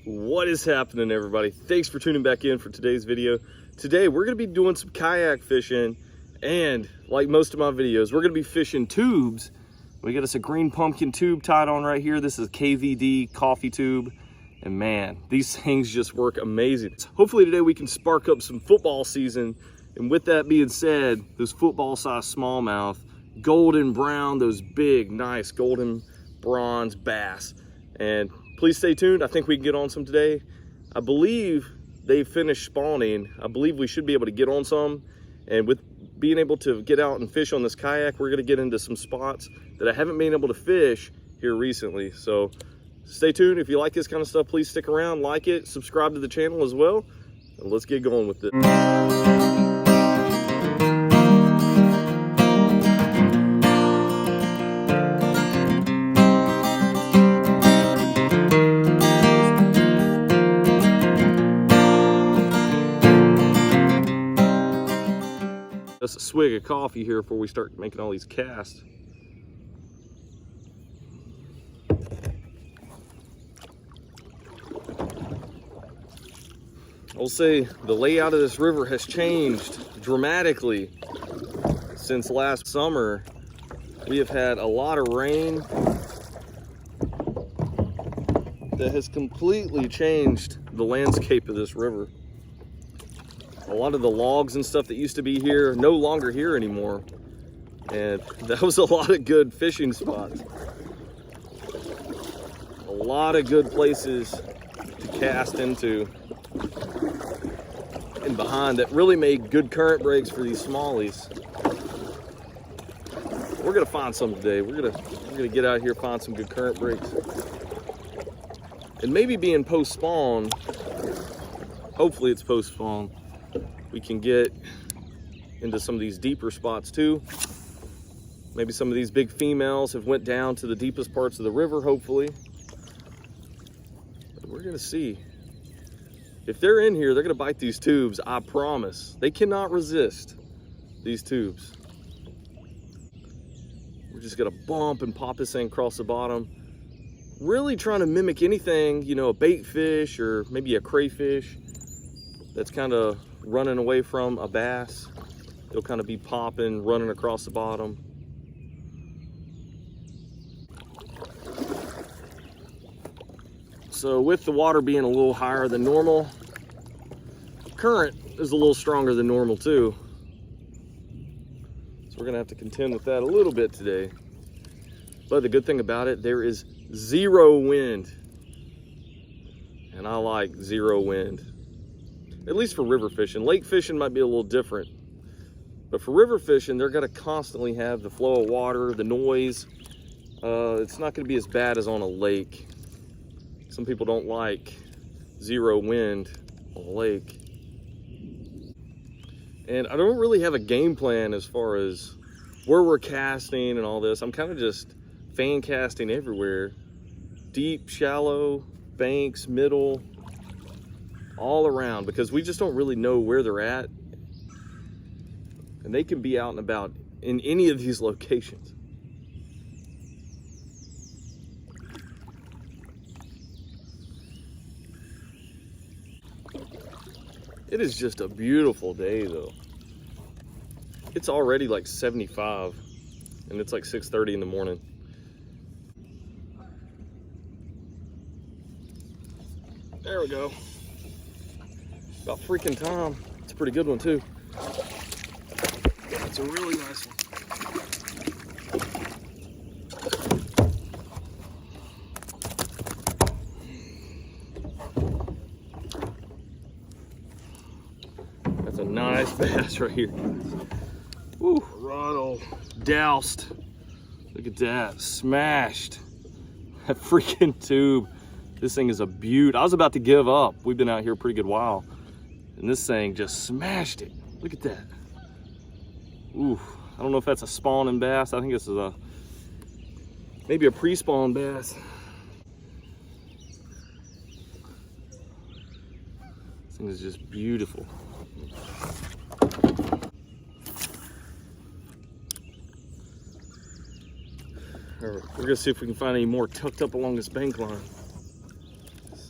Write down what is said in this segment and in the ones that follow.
What is happening, everybody? Thanks for tuning back in for today's video. Today we're going to be doing some kayak fishing, and like most of my videos, we're going to be fishing tubes. We got us a green pumpkin tube tied on right here. This is KVD coffee tube, and man, these things just work amazing. Hopefully today we can spark up some football season, and with that being said, those football size smallmouth, golden brown, those big nice golden bronze bass. And please stay tuned. I think we can get on some today. I believe they finished spawning. I believe we should be able to get on some. And with being able to get out and fish on this kayak, we're gonna get into some spots that I haven't been able to fish here recently. So stay tuned. If you like this kind of stuff, please stick around, like it, subscribe to the channel as well. And let's get going with this. Just a swig of coffee here before we start making all these casts. I'll say the layout of this river has changed dramatically since last summer. We have had a lot of rain that has completely changed the landscape of this river. A lot of the logs and stuff that used to be here, no longer here anymore. And that was a lot of good fishing spots. A lot of good places to cast into and behind that really made good current breaks for these smallies. We're gonna find some today. We're gonna get out here, find some good current breaks. And maybe being post-spawn, hopefully it's post-spawn, we can get into some of these deeper spots too. Maybe some of these big females have went down to the deepest parts of the river, hopefully. But we're gonna see. If they're in here, they're gonna bite these tubes, I promise. They cannot resist these tubes. We're just gonna bump and pop this thing across the bottom. Really trying to mimic anything, you know, a bait fish or maybe a crayfish that's kind of running away from a bass. They'll kind of be popping, running across the bottom. So with the water being a little higher than normal, current is a little stronger than normal too. So we're gonna have to contend with that a little bit today. But the good thing about it, there is zero wind. And I like zero wind. At least for river fishing. Lake fishing might be a little different. But for river fishing, they're gonna constantly have the flow of water, the noise. It's not gonna be as bad as on a lake. Some people don't like zero wind on a lake. And I don't really have a game plan as far as where we're casting and all this. I'm kind of just fan casting everywhere. Deep, shallow, banks, middle, all around, because we just don't really know where they're at. And they can be out and about in any of these locations. It is just a beautiful day though. It's already like 75 and it's like 6:30 in the morning. There we go. About freaking time. It's a pretty good one too. It's a really nice one. That's a nice bass right here. Woo, rod all doused. Look at that, smashed. That freaking tube. This thing is a beaut. I was about to give up. We've been out here a pretty good while. And this thing just smashed it. Look at that. Ooh, I don't know if that's a spawning bass. I think this is maybe a pre-spawn bass. This thing is just beautiful. We're gonna see if we can find any more tucked up along this bank line.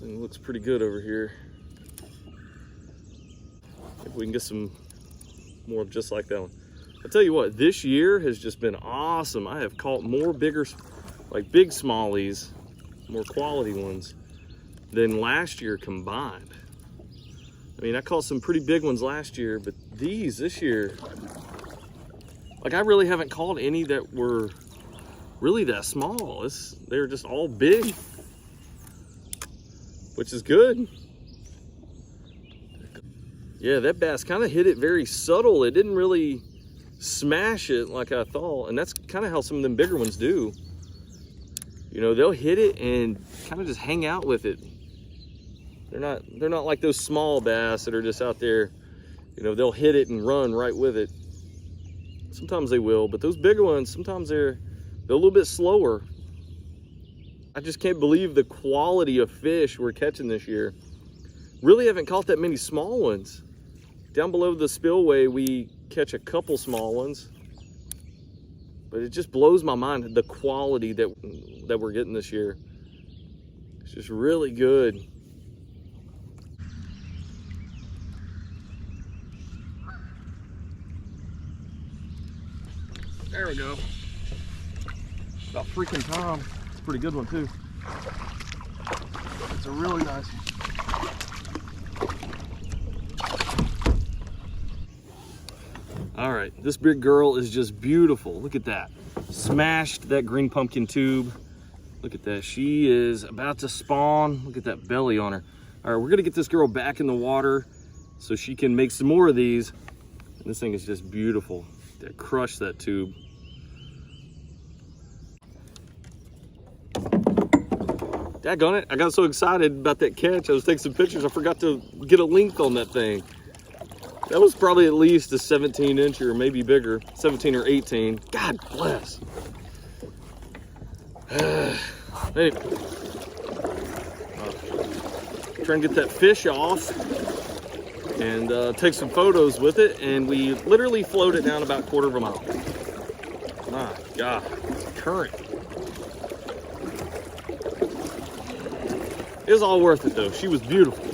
thing looks pretty good over here. If we can get some more just like that one. I'll tell you what, this year has just been awesome. I have caught more bigger, like big smallies, more quality ones than last year combined. I mean, I caught some pretty big ones last year, but these this year, like I really haven't caught any that were really that small. They're just all big, which is good. Yeah, that bass kind of hit it very subtle. It didn't really smash it like I thought, and that's kind of how some of them bigger ones do. You know, they'll hit it and kind of just hang out with it. They're not like those small bass that are just out there. You know, they'll hit it and run right with it. Sometimes they will, but those bigger ones, sometimes they're a little bit slower. I just can't believe the quality of fish we're catching this year. Really haven't caught that many small ones. Down below the spillway, we catch a couple small ones, but it just blows my mind the quality that we're getting this year. It's just really good. There we go. About freaking time. It's a pretty good one too. It's a really nice one. All right, this big girl is just beautiful. Look at that. Smashed that green pumpkin tube. Look at that. She is about to spawn. Look at that belly on her. All right, we're gonna get this girl back in the water so she can make some more of these. And this thing is just beautiful. That crushed that tube. Daggone it, I got so excited about that catch. I was taking some pictures. I forgot to get a length on that thing. That was probably at least a 17-inch or maybe bigger, 17 or 18. God bless. Anyway, try and get that fish off and take some photos with it. And we literally floated down about 1/4 mile. My God, current. It was all worth it though. She was beautiful.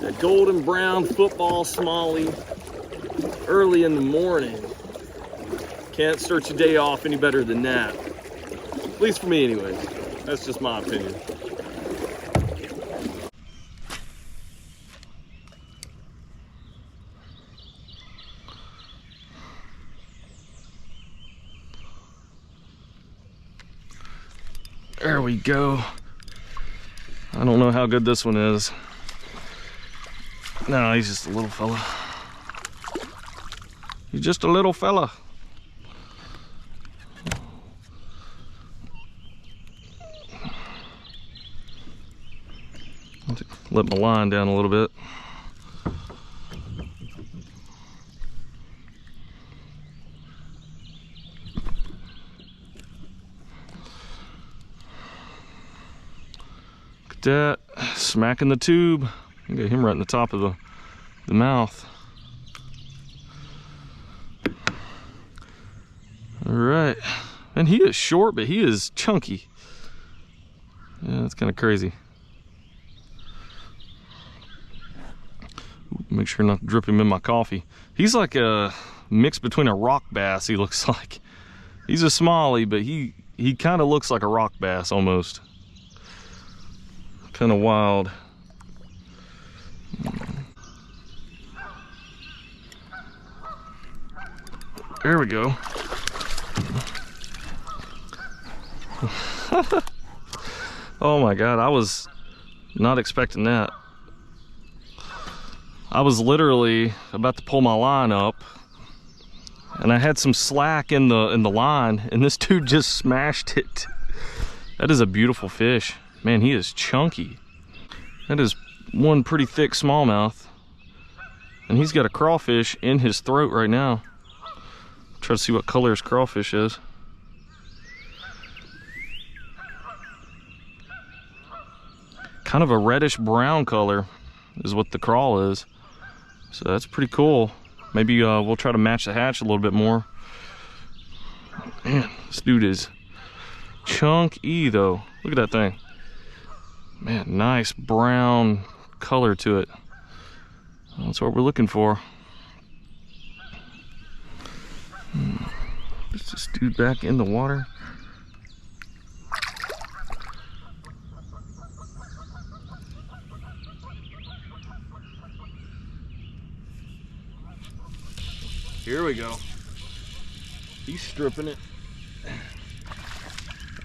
That golden brown football smallie early in the morning. Can't start your day off any better than that. At least for me anyway. That's just my opinion. There we go. I don't know how good this one is. No, he's just a little fella. He's just a little fella. Let my line down a little bit. That smacking the tube. Get him right in the top of the mouth. All right, and he is short, but he is chunky. Yeah, that's kind of crazy. Make sure not to drip him in my coffee. He's like a mix between a rock bass. He looks like he's a smallie, but he kind of looks like a rock bass almost. Kind of wild. There we go. Oh my God, I was not expecting that. I was literally about to pull my line up and I had some slack in the line and this dude just smashed it. That is a beautiful fish. Man, he is chunky. That is one pretty thick smallmouth. And he's got a crawfish in his throat right now. Try to see what color his crawfish is. Kind of a reddish brown color is what the crawl is. So that's pretty cool. Maybe we'll try to match the hatch a little bit more. Man, this dude is chunky though. Look at that thing. Man, nice brown color to it. That's what we're looking for. Is this dude back in the water? Here we go. He's stripping it.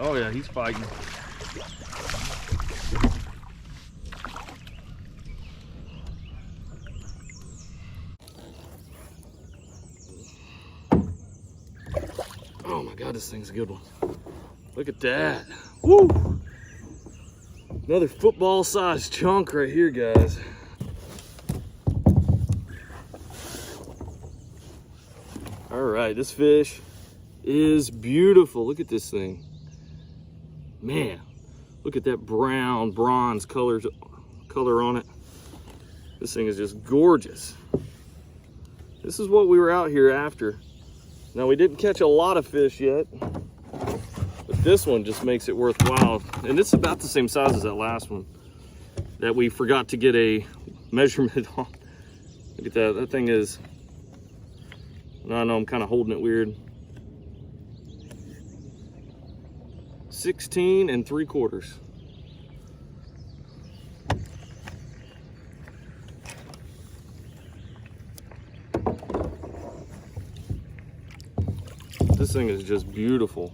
Oh yeah, he's fighting. Oh my God, this thing's a good one. Look at that. Woo! Another football-sized chunk right here, guys. All right, this fish is beautiful. Look at this thing. Man, look at that brown bronze color on it. This thing is just gorgeous. This is what we were out here after. Now, we didn't catch a lot of fish yet, but this one just makes it worthwhile. And it's about the same size as that last one that we forgot to get a measurement on. Look at that. That thing is, I know I'm kind of holding it weird. 16 3/4. This thing is just beautiful.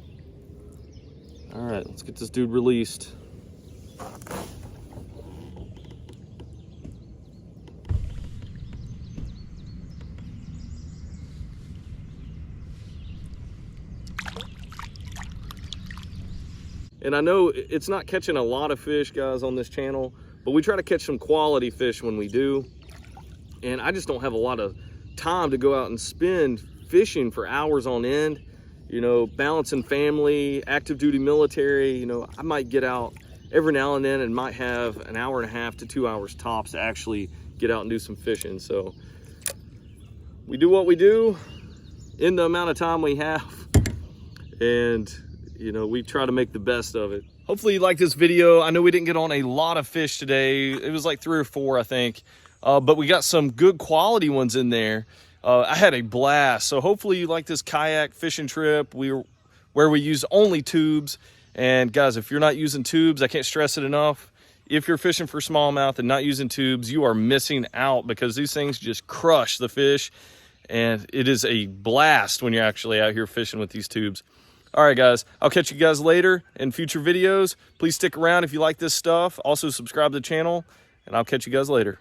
All right, let's get this dude released. And I know it's not catching a lot of fish, guys, on this channel, but we try to catch some quality fish when we do. And I just don't have a lot of time to go out and spend fishing for hours on end. You know, balancing family, active duty military, you know, I might get out every now and then and might have an hour and a half to 2 hours tops to actually get out and do some fishing. So we do what we do in the amount of time we have, and you know, we try to make the best of it. Hopefully you like this video. I know we didn't get on a lot of fish today. It was like 3 or 4, I think, but we got some good quality ones in there. I had a blast. So hopefully you like this kayak fishing trip where we use only tubes. And guys, if you're not using tubes, I can't stress it enough. If you're fishing for smallmouth and not using tubes, you are missing out, because these things just crush the fish. And it is a blast when you're actually out here fishing with these tubes. All right, guys, I'll catch you guys later in future videos. Please stick around if you like this stuff. Also subscribe to the channel, and I'll catch you guys later.